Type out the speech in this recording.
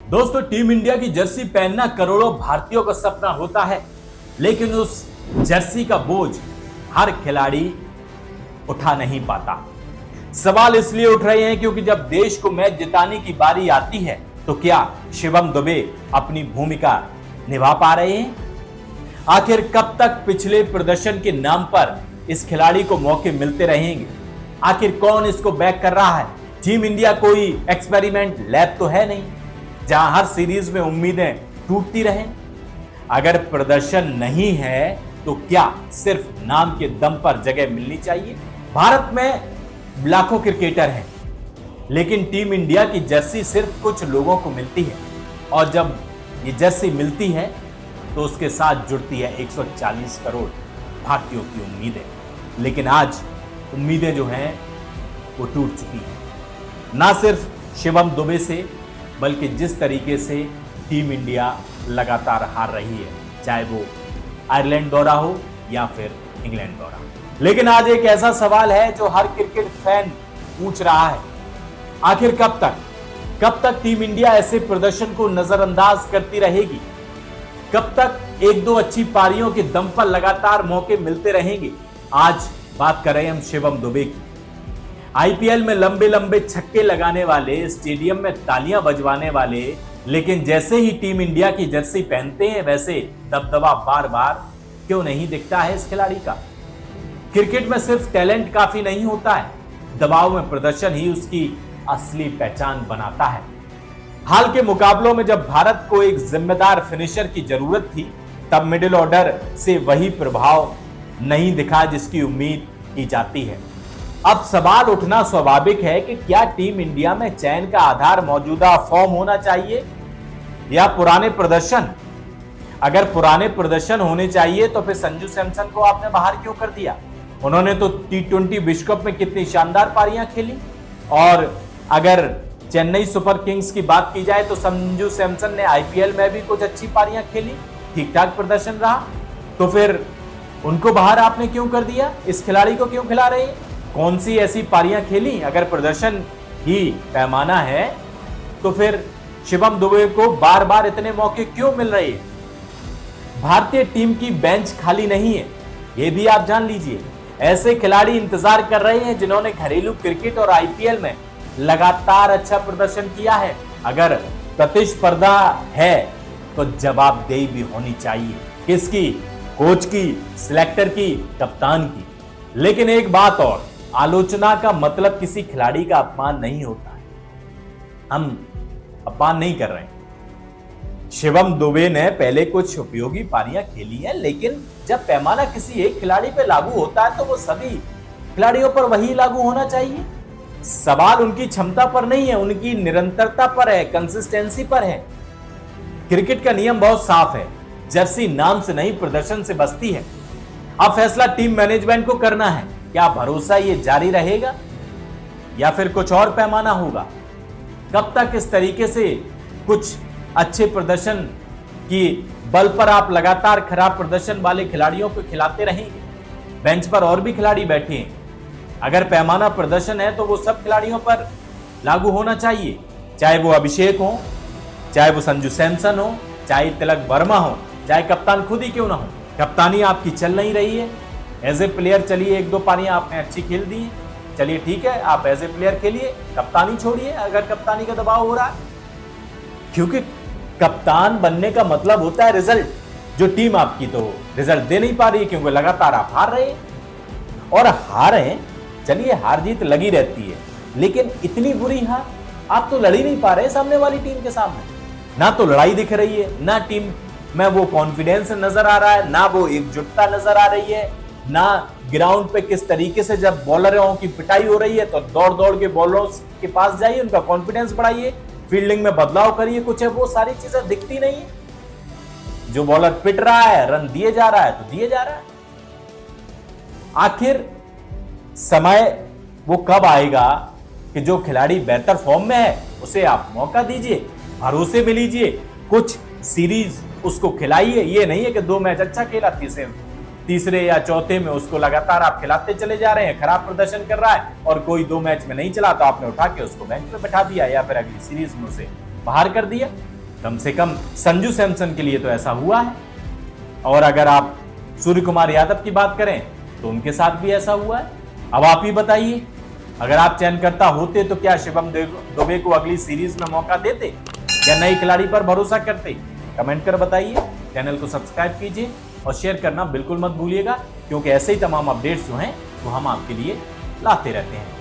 दोस्तों, team India की Jersey पहनना करोड़ों भारतीयों का सपना होता है, लेकिन उस जर्सी का बोझ हर खिलाड़ी उठा नहीं पाता। सवाल इसलिए उठ रहे हैं क्योंकि जब देश को मैच जिताने की बारी आती है तो क्या शिवम दुबे अपनी भूमिका निभा पा रहे हैं? आखिर कब तक पिछले प्रदर्शन के नाम पर इस खिलाड़ी को मौके मिलते रहेंगे? आखिर कौन इसको बैक कर रहा है? टीम इंडिया कोई एक्सपेरिमेंट लैब तो है नहीं जहां हर सीरीज में उम्मीदें टूटती रहें। अगर प्रदर्शन नहीं है तो क्या सिर्फ नाम के दम पर जगह मिलनी चाहिए? भारत में लाखों क्रिकेटर हैं, लेकिन टीम इंडिया की जर्सी सिर्फ कुछ लोगों को मिलती है, और जब ये जर्सी मिलती है तो उसके साथ जुड़ती है 140 करोड़ भारतीयों की उम्मीदें। लेकिन आज उम्मीदें जो हैं वो टूट चुकी हैं, ना सिर्फ शिवम दुबे से, बल्कि जिस तरीके से टीम इंडिया लगातार हार रही है, चाहे वो आयरलैंड दौरा हो या फिर इंग्लैंड दौरा। लेकिन आज एक ऐसा सवाल है जो हर क्रिकेट फैन पूछ रहा है, आखिर कब तक टीम इंडिया ऐसे प्रदर्शन को नजरअंदाज करती रहेगी? कब तक एक दो अच्छी पारियों के दम पर लगातार मौके मिलते रहेंगे? आज बात कर रहे हैं हम शिवम दुबे की। आईपीएल में लंबे लंबे छक्के लगाने वाले, स्टेडियम में तालियां बजवाने वाले, लेकिन जैसे ही टीम इंडिया की जर्सी पहनते हैं वैसे दबदबा बार बार क्यों नहीं दिखता है इस खिलाड़ी का? क्रिकेट में सिर्फ टैलेंट काफी नहीं होता है, दबाव में प्रदर्शन ही उसकी असली पहचान बनाता है। हाल के मुकाबलों में जब भारत को एक जिम्मेदार फिनिशर की जरूरत थी, तब मिडिल ऑर्डर से वही प्रभाव नहीं दिखा जिसकी उम्मीद की जाती है। अब सवाल उठना स्वाभाविक है कि क्या टीम इंडिया में चयन का आधार मौजूदा फॉर्म होना चाहिए या पुराने प्रदर्शन? अगर पुराने प्रदर्शन होने चाहिए तो फिर संजू सैमसन को आपने बाहर क्यों कर दिया? उन्होंने तो T20 विश्व कप में कितनी शानदार पारियां खेली। और अगर चेन्नई सुपर किंग्स की बात की जाए तो संजू सैमसन ने आईपीएल में भी कुछ अच्छी पारियां खेली, ठीक ठाक प्रदर्शन रहा, तो फिर उनको बाहर आपने क्यों कर दिया? इस खिलाड़ी को क्यों खिला रहे हैं? कौन सी ऐसी पारियां खेली? अगर प्रदर्शन ही पैमाना है तो फिर शिवम दुबे को बार बार इतने मौके क्यों मिल रहे हैं? भारतीय टीम की बेंच खाली नहीं है, यह भी आप जान लीजिए। ऐसे खिलाड़ी इंतजार कर रहे हैं जिन्होंने घरेलू क्रिकेट और आईपीएल में लगातार अच्छा प्रदर्शन किया है। अगर प्रतिस्पर्धा है तो जवाबदेही भी होनी चाहिए। किसकी? कोच की, सिलेक्टर की, कप्तान की। लेकिन एक बात और, आलोचना का मतलब किसी खिलाड़ी का अपमान नहीं होता है। हम अपमान नहीं कर रहे हैं। शिवम दुबे ने पहले कुछ उपयोगी पारियां खेली हैं, लेकिन जब पैमाना किसी एक खिलाड़ी पे लागू होता है तो वो सभी खिलाड़ियों पर वही लागू होना चाहिए। सवाल उनकी क्षमता पर नहीं है, उनकी निरंतरता पर है, कंसिस्टेंसी पर है। क्रिकेट का नियम बहुत साफ है, जर्सी नाम से नहीं प्रदर्शन से बचती है। अब फैसला टीम मैनेजमेंट को करना है, क्या भरोसा ये जारी रहेगा या फिर कुछ और पैमाना होगा? कब तक इस तरीके से कुछ अच्छे प्रदर्शन की बल पर आप लगातार खराब प्रदर्शन वाले खिलाड़ियों को खिलाते रहेंगे? बेंच पर और भी खिलाड़ी बैठे हैं, अगर पैमाना प्रदर्शन है तो वो सब खिलाड़ियों पर लागू होना चाहिए, चाहे वो अभिषेक हो, चाहे वो संजू सैमसन हो, चाहे तिलक वर्मा हो, चाहे कप्तान खुद ही क्यों ना हो। कप्तानी आपकी चल नहीं रही है, एज ए प्लेयर चलिए, एक दो पारियां आपने अच्छी खेल दी, चलिए ठीक है, आप एज ए प्लेयर खेलिए, कप्तानी छोड़िए अगर कप्तानी का दबाव हो रहा है। क्योंकि कप्तान बनने का मतलब होता है रिजल्ट। जो टीम आपकी तो रिजल्ट दे नहीं पा रही है क्योंकि लगातार आप हार रहे हैं, और हार हैं, चलिए हार जीत लगी रहती है, लेकिन इतनी बुरी हार आप तो लड़ ही नहीं पा रहे सामने वाली टीम के सामने। ना तो लड़ाई दिख रही है, ना टीम में वो कॉन्फिडेंस नजर आ रहा है, ना वो एकजुटता नजर आ रही है, ना ग्राउंड पे किस तरीके से जब बॉलरों की पिटाई हो रही है तो दौड़ दौड़ के बॉलरों के पास जाइए, उनका कॉन्फिडेंस बढ़ाइए, फील्डिंग में बदलाव करिए, कुछ है वो सारी चीजें दिखती नहीं है। जो बॉलर पिट रहा है, रन दिए जा रहा है तो दिए जा रहा है। आखिर समय वो कब आएगा कि जो खिलाड़ी बेहतर फॉर्म में है उसे आप मौका दीजिए, भरोसे में लीजिए, कुछ सीरीज उसको खिलाइए। ये नहीं है कि 2 मैच अच्छा खेला, तीसरे या चौथे में उसको लगातार आप खिलाते चले जा रहे हैं, खराब प्रदर्शन कर रहा है और कोई 2 मैच में नहीं चला तो आपने उठा के उसको बेंच पे बैठा दिया या फिर अगली सीरीज में उसे बाहर कर दिया। कम से कम संजू सैमसन के लिए तो ऐसा हुआ है। और अगर आप सूर्य कुमार यादव की बात करें तो उनके साथ भी ऐसा हुआ है। अब आप ही बताइए, अगर आप चयनकर्ता होते तो क्या शिवम दुबे को अगली सीरीज में मौका देते या नए खिलाड़ी पर भरोसा करते? कमेंट कर बताइए। चैनल को सब्सक्राइब कीजिए और शेयर करना बिल्कुल मत भूलिएगा, क्योंकि ऐसे ही तमाम अपडेट्स जो हैं वो हम आपके लिए लाते रहते हैं।